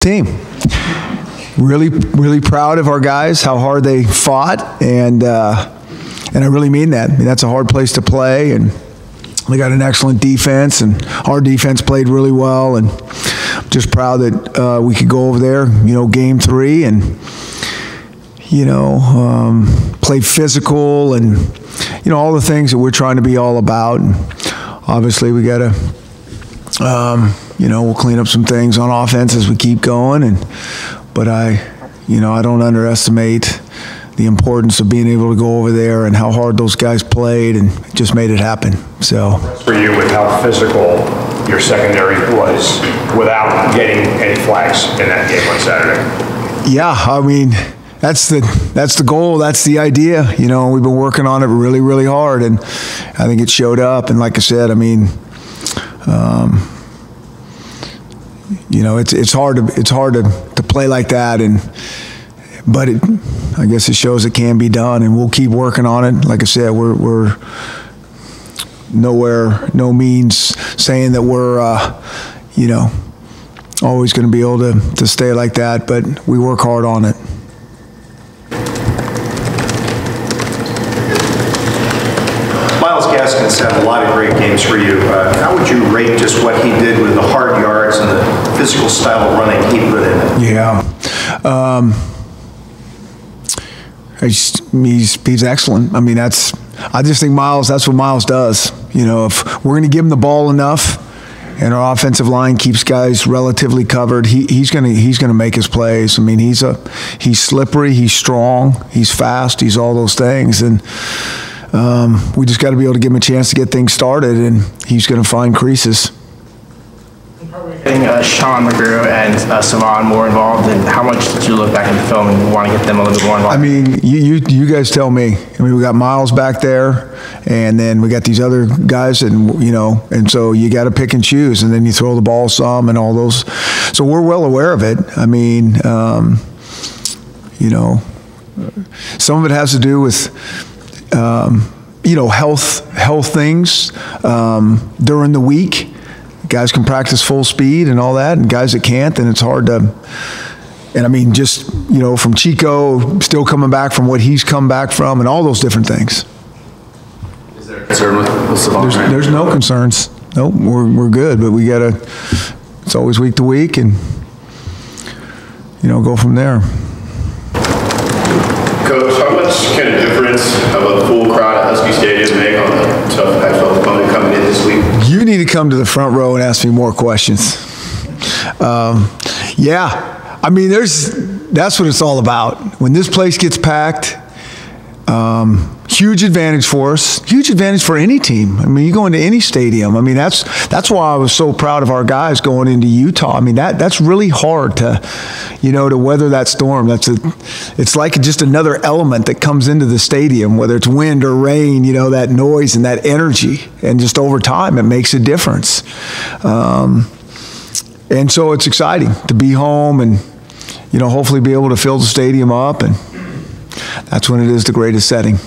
team. Really, really proud of our guys, how hard they fought, and I really mean that. I mean, that's a hard place to play, and they got an excellent defense, and our defense played really well, and I'm just proud that we could go over there, game 3, and play physical, and all the things that we're trying to be all about. And obviously, we got to. We'll clean up some things on offense as we keep going, but I don't underestimate the importance of being able to go over there and how hard those guys played and just made it happen. So for you, with how physical your secondary was without getting any flags in that game on Saturday. Yeah, I mean, that's the goal. That's the idea. We've been working on it really, really hard, and I think it showed up. And like I said, I mean, it's hard to play like that, but I guess it shows it can be done, and we'll keep working on it. Like I said, we're no means saying that we're always going to be able to stay like that, but we work hard on it. Gaskins had a lot of great games for you. How would you rate just what he did with the hard yards and the physical style of running he put in? Yeah. He's excellent. I mean, I just think Miles, that's what Miles does. If we're going to give him the ball enough and our offensive line keeps guys relatively covered, he's going to make his plays. I mean, he's slippery, he's strong, he's fast, he's all those things. And we just got to be able to give him a chance to get things started, and he's going to find creases. Getting Sean McGrew and Savon more involved, and how much did you look back at the film and want to get them a little bit more involved? I mean, you guys tell me. I mean, we got Miles back there, and then we got these other guys, and and so you got to pick and choose, and then you throw the ball some and all those. So we're well aware of it. I mean, some of it has to do with health things during the week. Guys can practice full speed and all that, and guys that can't, then it's hard to. And I mean, just from Chico still coming back from what he's come back from, and all those different things. Is there a concern with Savon? There's no concerns. Nope, we're good, but we gotta. It's always week to week, and go from there. Coach, how much can a difference of a full crowd at Husky Stadium make on a tough NFL opponent coming in this week? You need to come to the front row and ask me more questions. Yeah, I mean, that's what it's all about. When this place gets packed, huge advantage for us, huge advantage for any team. I mean, you go into any stadium. I mean, that's why I was so proud of our guys going into Utah. I mean, that's really hard to weather that storm. It's like just another element that comes into the stadium, whether it's wind or rain, that noise and that energy. And just over time, it makes a difference. And so it's exciting to be home and, hopefully be able to fill the stadium up. And that's when it is the greatest setting.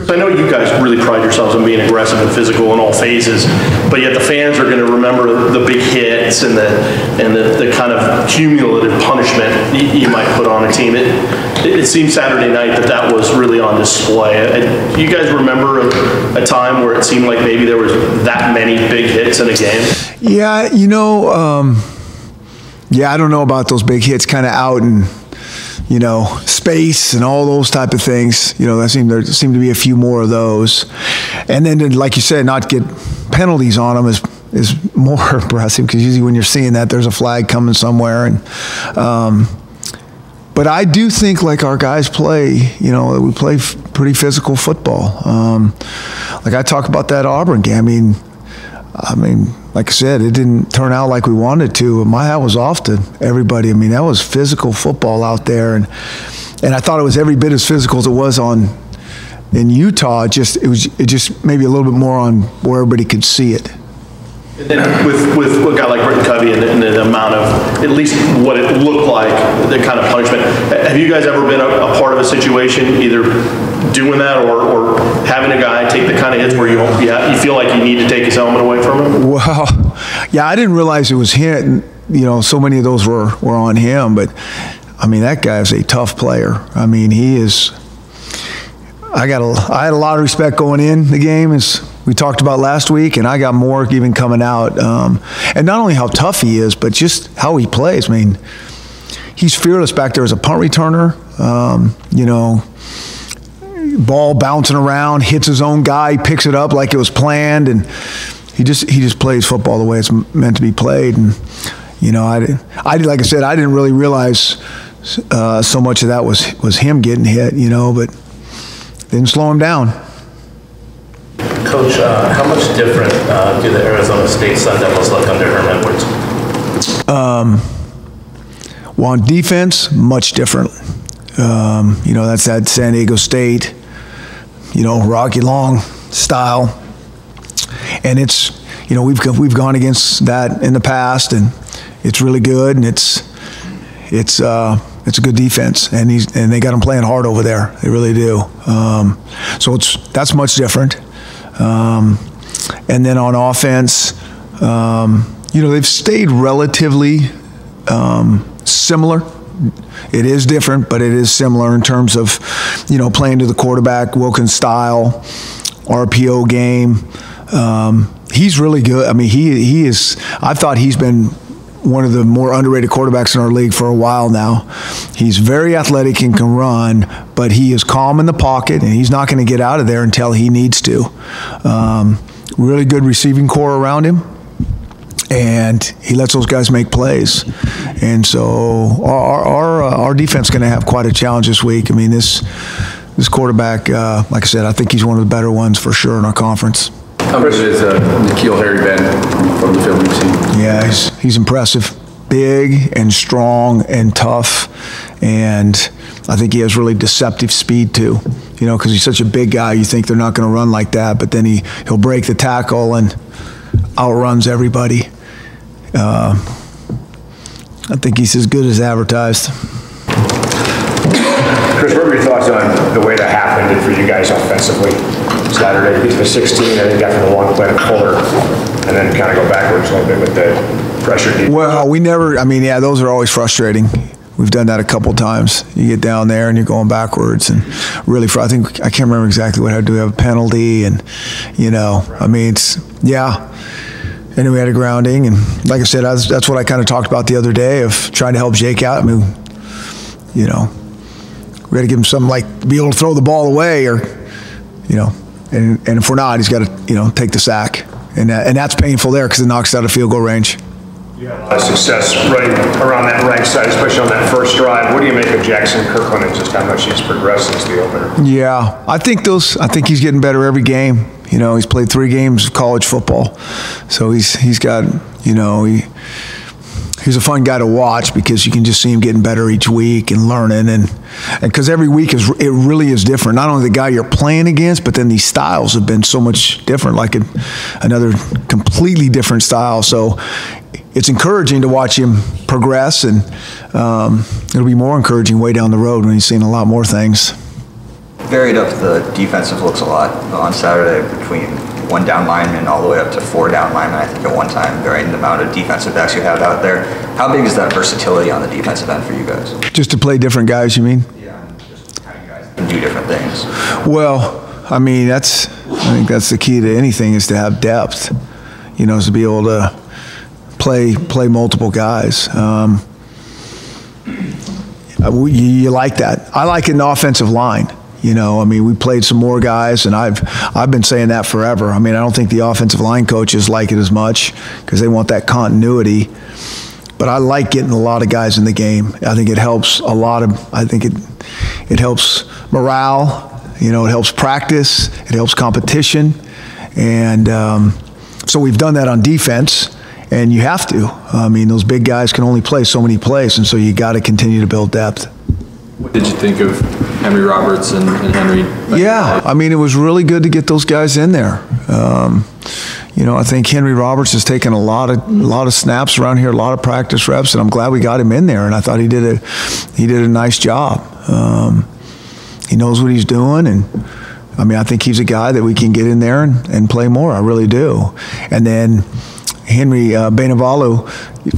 I know you guys really pride yourselves on being aggressive and physical in all phases, but yet the fans are going to remember the big hits and the kind of cumulative punishment you might put on a team. It seemed Saturday night that was really on display. Do you guys remember a time where it seemed like maybe there was that many big hits in a game? Yeah, I don't know about those big hits kind of out in space and all those type of things. There seemed to be a few more of those. And then, like you said, not get penalties on them is more impressive, because usually when you're seeing that, there's a flag coming somewhere. And but I do think, like, our guys play, we play pretty physical football. Like I talk about that Auburn game. I mean, like I said, it didn't turn out like we wanted to. My hat was off to everybody. I mean, that was physical football out there, and I thought it was every bit as physical as it was in Utah. It just maybe a little bit more on where everybody could see it. And then with a guy like Britton Covey and the amount of, at least what it looked like, the kind of punishment, have you guys ever been a part of a situation, either doing that or having a guy take the kind of hits where you feel like you need to take his helmet away from him? Well, yeah, I didn't realize it was him. so many of those were on him. But I mean, that guy is a tough player. I mean, he is. I had a lot of respect going in the game, as we talked about last week, and I got more even coming out. And not only how tough he is, but just how he plays. I mean, he's fearless back there as a punt returner. Ball bouncing around, hits his own guy, picks it up like it was planned, and he just plays football the way it's meant to be played. And like I said, I didn't really realize so much of that was him getting hit, but didn't slow him down. Coach, how much different do the Arizona State Sun Devils look under Herm Edwards? Well, on defense, much different. That's that San Diego State, Rocky Long style, and it's we've gone against that in the past, and it's really good, and it's a good defense, and they got them playing hard over there. They really do. So that's much different. And then on offense, they've stayed relatively similar. It is different, but it is similar in terms of, playing to the quarterback, Wilkins style, RPO game. He's really good. I mean, he is. I thought he's been one of the more underrated quarterbacks in our league for a while now. He's very athletic and can run, but he is calm in the pocket, and he's not going to get out of there until he needs to. Really good receiving core around him, and he lets those guys make plays. And so our defense is going to have quite a challenge this week. I mean, this quarterback, like I said, I think he's one of the better ones for sure in our conference. How much is N'Keal Harry been from the film you've seen? Yeah, he's impressive. Big and strong and tough, and I think he has really deceptive speed too. Because he's such a big guy, you think they're not going to run like that, but then he'll break the tackle and outruns everybody. I think he's as good as advertised. Chris, what were your thoughts on the way that half ended for you guys offensively? Saturday, you get to the 16, and then after the long play to Fuller, and then kind of go backwards a little bit with the pressure deep. Well, those are always frustrating. We've done that a couple times. You get down there and you're going backwards, and really, I can't remember exactly what I had to do. We have a penalty, and And then we had a grounding, and like I said, that's what I kind of talked about the other day of trying to help Jake out. I mean, we got to give him something like be able to throw the ball away, or and if we're not, he's got to take the sack, and that's painful there because it knocks out of field goal range. You had a lot of success running around that right side, especially on that first drive. What do you make of Jackson Kirkland and just how much he's progressed since the opener? Yeah, I think he's getting better every game. He's played 3 games of college football, so he's got he's a fun guy to watch because you can just see him getting better each week and learning, and because every week it really is different. Not only the guy you're playing against, but then these styles have been so much different, like another completely different style. So it's encouraging to watch him progress, and it'll be more encouraging way down the road when he's seen a lot more things. Varied up the defensive looks a lot on Saturday, between 1 down lineman all the way up to 4 down linemen, I think, at one time, varying the amount of defensive backs you have out there. How big is that versatility on the defensive end for you guys? Just to play different guys, you mean? Yeah, just kind of guys can do different things. Well, I think that's the key to anything, is to have depth, is to be able to play multiple guys. You like that. I like it in the offensive line. We played some more guys, and I've been saying that forever. I don't think the offensive line coaches like it as much because they want that continuity. But I like getting a lot of guys in the game. I think it helps a lot I think it helps morale. It helps practice. It helps competition. And so we've done that on defense, and you have to. Those big guys can only play so many plays, and so you got to continue to build depth. What did you think of Henry Roberts and Henry? Yeah, it was really good to get those guys in there. I think Henry Roberts has taken a lot of snaps around here, a lot of practice reps, and I'm glad we got him in there. And I thought he did a nice job. He knows what he's doing, and I think he's a guy that we can get in there and play more. I really do. And then Henry Bainavalu,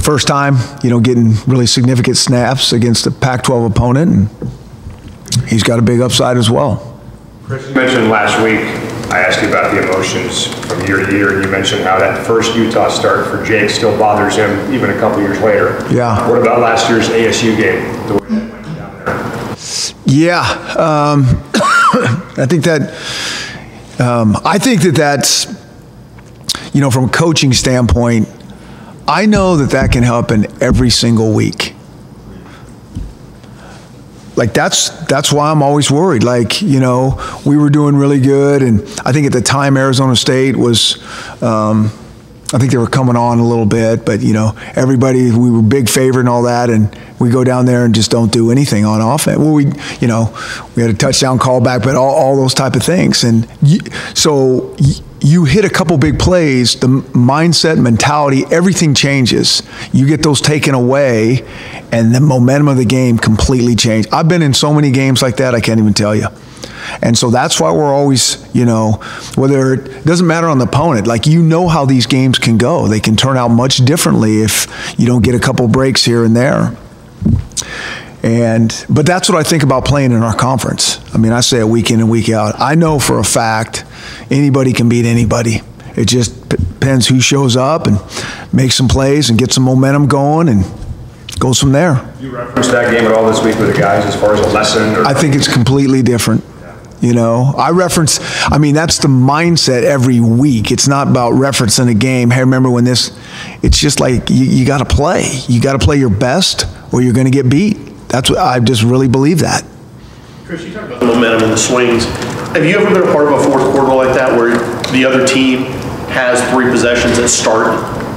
first time, getting really significant snaps against a Pac-12 opponent, and he's got a big upside as well. Chris, you mentioned last week, I asked you about the emotions from year to year, and you mentioned how that first Utah start for Jake still bothers him even a couple years later. Yeah. What about last year's ASU game, the way that went down there? Yeah, I think that's, from a coaching standpoint, I know that can happen every single week. Like, that's why I'm always worried. Like, we were doing really good, and I think at the time Arizona State was, I think they were coming on a little bit, but, everybody, we were big favorite and all that, and we go down there and just don't do anything on offense. Well, we had a touchdown callback, but all those type of things. And so you hit a couple big plays, the mindset, mentality, everything changes. You get those taken away, and the momentum of the game completely changed. I've been in so many games like that, I can't even tell you. And so that's why we're always, whether it doesn't matter on the opponent, like, how these games can go. They can turn out much differently if you don't get a couple breaks here and there. But that's what I think about playing in our conference. I mean, I say it week in and week out. I know for a fact anybody can beat anybody. It just depends who shows up and makes some plays and gets some momentum going and goes from there. You referenced that game at all this week with the guys as far as a lesson? I think it's completely different. That's the mindset every week. It's not about referencing a game. Hey, remember when this, it's just like you got to play. You got to play your best or you're going to get beat. That's what I just really believe that. Chris, you talked about the momentum and the swings. Have you ever been a part of a fourth quarter like that where the other team has 3 possessions that start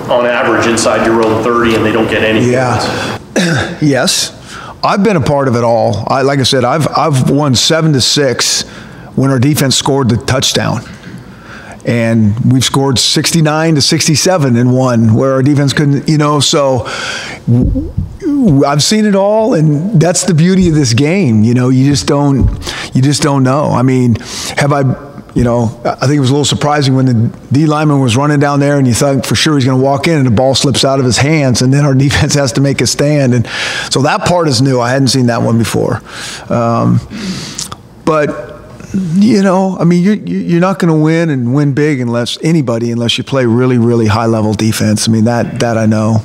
on average inside your own 30 and they don't get any? Yeah. Yes. I've been a part of it all. Like I said, I've won 7-6 when our defense scored the touchdown. And we've scored 69-67 in one where our defense couldn't, so I've seen it all, and that's the beauty of this game. You just don't know. I mean, I think it was a little surprising when the D lineman was running down there and you thought for sure he's going to walk in and the ball slips out of his hands and then our defense has to make a stand. And so that part is new. I hadn't seen that one before. But, you're not going to win and win big unless you play really, really high-level defense. I mean, that I know.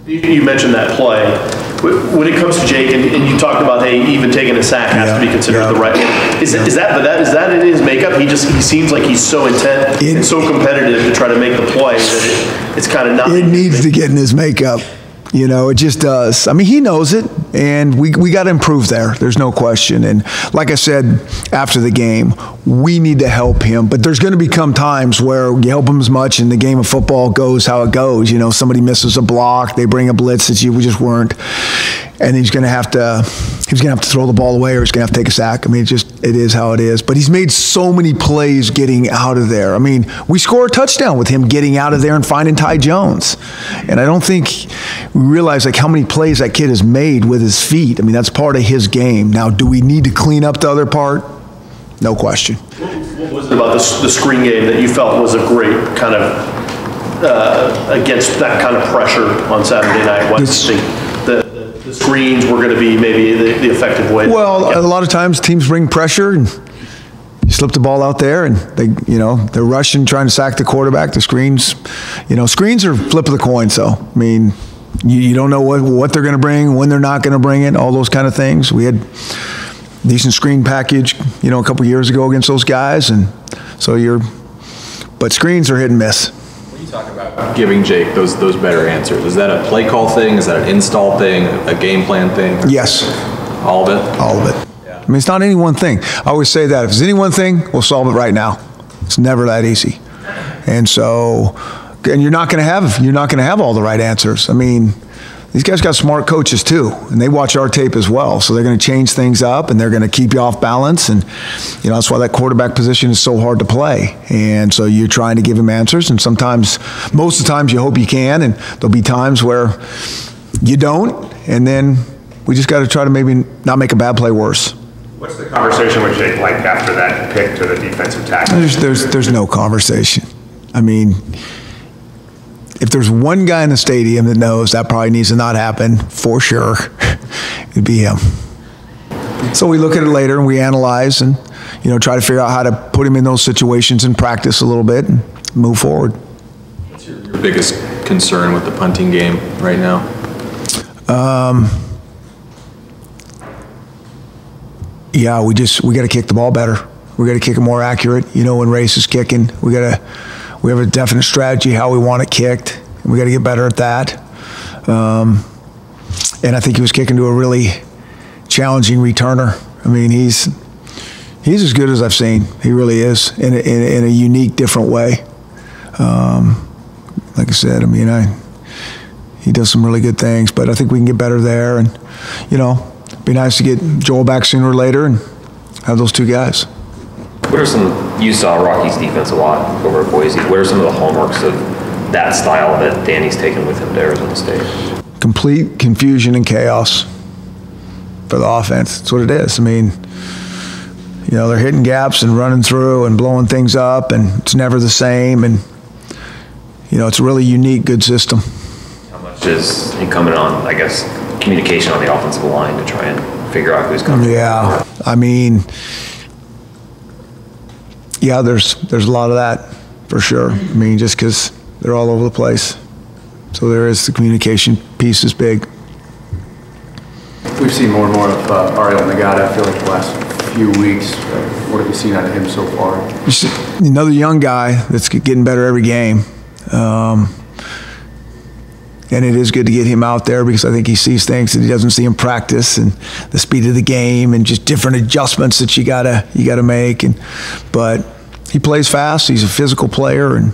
You mentioned that play. When it comes to Jake, and you talked about, hey, even taking a sack has to be considered the right one. Is that in his makeup? He seems like he's so intent and so competitive to try to make the play that it's kind of not. It needs to get in his makeup. It just does. I mean, he knows it, and we got to improve there. There's no question. And like I said after the game, we need to help him. But there's going to become times where you help him as much, and the game of football goes how it goes. Somebody misses a block, they bring a blitz that you just weren't, and he's going to have to throw the ball away, or he's going to have to take a sack. I mean, it is how it is. But he's made so many plays getting out of there. I mean, we score a touchdown with him getting out of there and finding Ty Jones. And I don't think we realize how many plays that kid has made with his feet. I mean, that's part of his game. Now, do we need to clean up the other part? No question. What was it about the screen game that you felt was a great kind of against that kind of pressure on Saturday night? What do you think the screens were going to be maybe the effective way? Well, a lot of times teams bring pressure and you slip the ball out there and they're rushing, trying to sack the quarterback. The screens, screens are flip of the coin. So, I mean, you don't know what they're going to bring, when they're not going to bring it, all those kind of things. We had decent screen package, a couple years ago against those guys. And so but screens are hit and miss. When you talk about giving Jake those better answers, is that a play call thing? Is that an install thing? A game plan thing? Yes. All of it? All of it. Yeah. I mean, it's not any one thing. I always say that. If it's any one thing, we'll solve it right now. It's never that easy. And so, and you're not going to have all the right answers. I mean, these guys got smart coaches too, and they watch our tape as well. So they're going to change things up, and they're going to keep you off balance. And that's why that quarterback position is so hard to play. And so you're trying to give him answers, and most of the times, you hope you can, and there'll be times where you don't, and then we just got to try to maybe not make a bad play worse. What's the conversation with Jake like after that pick to the defensive tackle? There's no conversation. I mean, if there's one guy in the stadium that knows that probably needs to not happen, for sure, it'd be him. So we look at it later and we analyze and, try to figure out how to put him in those situations and practice a little bit and move forward. What's your biggest concern with the punting game right now? Yeah, we got to kick the ball better. We got to kick it more accurate. When Race is kicking, we have a definite strategy how we want it kicked, and we got to get better at that. And I think he was kicking to a really challenging returner. I mean, he's as good as I've seen. He really is in a unique, different way. Like I said, I mean, he does some really good things, but I think we can get better there, and it'd be nice to get Joel back sooner or later and have those two guys. What are you saw Rocky's defense a lot over at Boise. What are some of the hallmarks of that style that Danny's taken with him to Arizona State? Complete confusion and chaos for the offense. That's what it is. I mean, they're hitting gaps and running through and blowing things up, and it's never the same. And, it's a really unique, good system. How much is incumbent on, I guess, communication on the offensive line to try and figure out who's coming? Yeah. I mean, yeah, there's a lot of that for sure. I mean, just because they're all over the place. So there is the communication piece is big. We've seen more and more of Ariel Nagata, I feel like, the last few weeks. What have you seen out of him so far? Another young guy that's getting better every game. And it is good to get him out there because I think he sees things that he doesn't see in practice, and the speed of the game and just different adjustments that you gotta make. But he plays fast. He's a physical player, and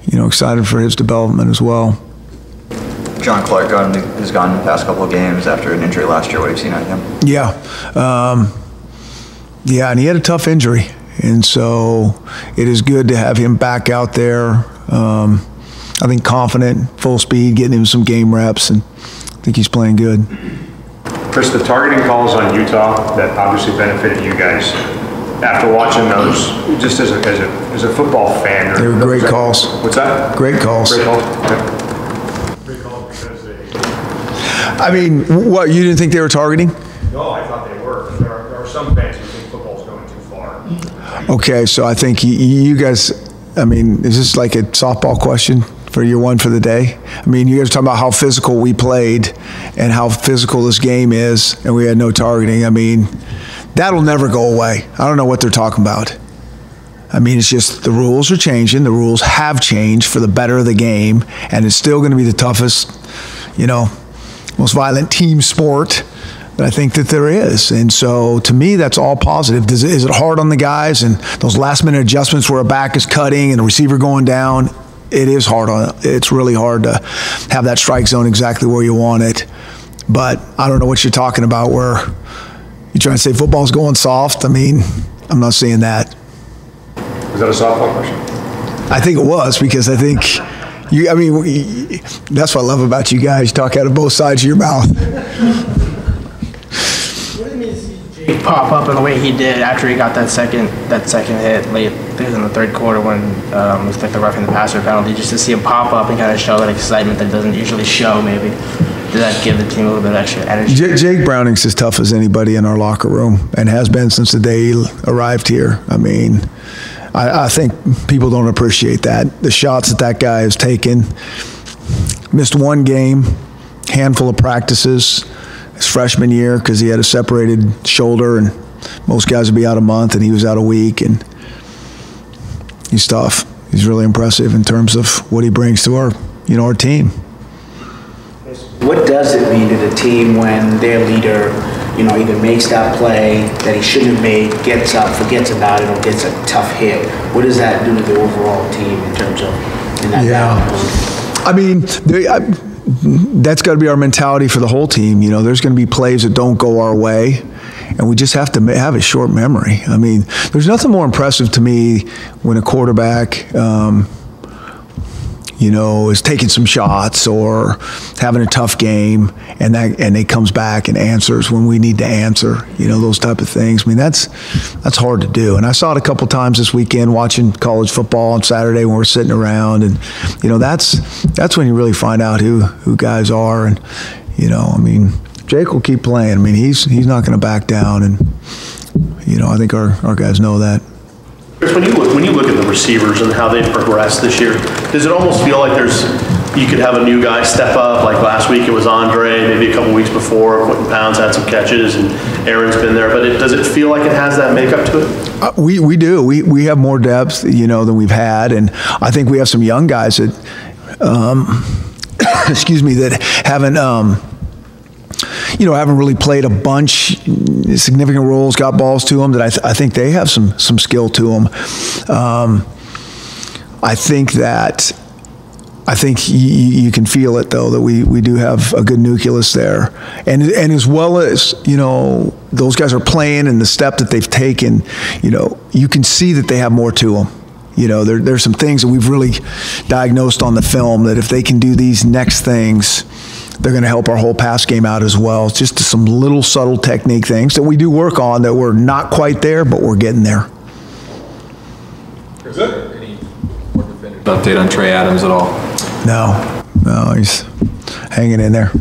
excited for his development as well. John Clark has gone the past couple of games after an injury last year. What have you seen out of him? Yeah, and he had a tough injury, and so it is good to have him back out there. I think confident, full speed, getting him some game reps, and I think he's playing good. Chris, the targeting calls on Utah that obviously benefited you guys. After watching those, just as a football fan, they were great calls. What's that? Great calls. Great calls. Okay. Great calls because they. I mean, what, you didn't think they were targeting? No, I thought they were. There are some fans who think football's going too far. Okay, so I think you guys. I mean, is this like a softball question for your one for the day? I mean, you guys are talking about how physical we played and how physical this game is, and we had no targeting. I mean, that'll never go away. I don't know what they're talking about. I mean, it's just the rules are changing. The rules have changed for the better of the game, and it's still going to be the toughest, most violent team sport that I think that there is. And so to me, that's all positive. Is it hard on the guys and those last minute adjustments where a back is cutting and a receiver going down? It is hard it's really hard to have that strike zone exactly where you want it. But I don't know what you're talking about where you're trying to say football's going soft. I mean, I'm not seeing that. Was that a softball question? I think it was, because I think that's what I love about you guys. You talk out of both sides of your mouth. Pop up in the way he did after he got that second hit late in the third quarter when it was like the roughing the passer penalty, just to see him pop up and kind of show that excitement that doesn't usually show. Maybe did that give the team a little bit of extra energy? Jake Browning's as tough as anybody in our locker room and has been since the day he arrived here. I mean, I think people don't appreciate that. The shots that guy has taken. Missed one game, handful of practices his freshman year because he had a separated shoulder, and most guys would be out a month, and he was out a week, and he's tough. He's really impressive in terms of what he brings to our team. What does it mean to the team when their leader, either makes that play that he shouldn't have made, gets up, forgets about it, or gets a tough hit? What does that do to the overall team in terms of in that balance? I mean, that's got to be our mentality for the whole team. There's going to be plays that don't go our way, and we just have to have a short memory. I mean, there's nothing more impressive to me when a quarterback you know, is taking some shots or having a tough game, and it comes back and answers when we need to answer, you know, those type of things. I mean, that's hard to do. And I saw it a couple times this weekend watching college football on Saturday when we're sitting around, and, you know, that's when you really find out who guys are. And, you know, I mean, Jake will keep playing. I mean, he's not going to back down, and, you know, I think our guys know that. Chris, when you look at the receivers and how they've progressed this year, does it almost feel like you could have a new guy step up? Like last week it was Andre, maybe a couple weeks before, Quentin Pounds had some catches, and Aaron's been there. But does it feel like it has that makeup to it? We do. We have more depth, you know, than we've had, and I think we have some young guys that, excuse me, that haven't. You know, haven't really played a bunch, significant roles, got balls to them, that I think they have some skill to them. I think you can feel it, though, that we do have a good nucleus there. And as well as, you know, those guys are playing and the step that they've taken, you know, you can see that they have more to them. You know, there's some things that we've really diagnosed on the film that if they can do these next things, they're going to help our whole pass game out as well. It's just some little subtle technique things that we do work on that we're not quite there, but we're getting there. Is there any more definitive update on Trey Adams at all? No, he's hanging in there.